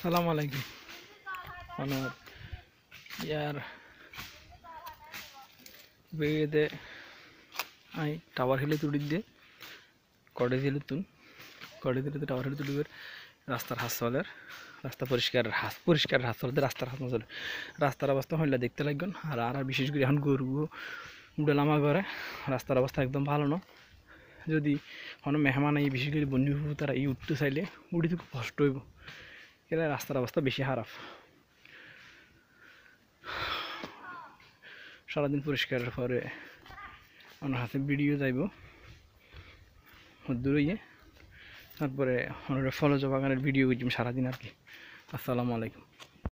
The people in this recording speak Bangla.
আসসালামু আলাইকুম ইয়ার বেড়ে আই টাওয়ার হিলে তুলি দিয়ে কড়ে দিলে টাওয়ার হিলে তুলি রাস্তার হাসপাতালের রাস্তা পরিষ্কার হাসপাতালের রাস্তার হাসপাতাল রাস্তার অবস্থা হইলে দেখতে লাগবেন। আর বিশেষ করে এখন গরু উড়ে লামা করে রাস্তার অবস্থা একদম ভালো না। যদি কোনো মেহমান এই বিশেষ করে বন্ধু তারা এই উঠতে চাইলে উড়িতে খুব কষ্ট হইব। এরা রাস্তার অবস্থা বেশি খারাপ। সারাদিন পরিষ্কারের পরে আমার হাতে ভিডিও যাইব দূরে, তারপরে ফলজ বাগানের ভিডিও করছি সারাদিন আর কি। আসসালামু আলাইকুম।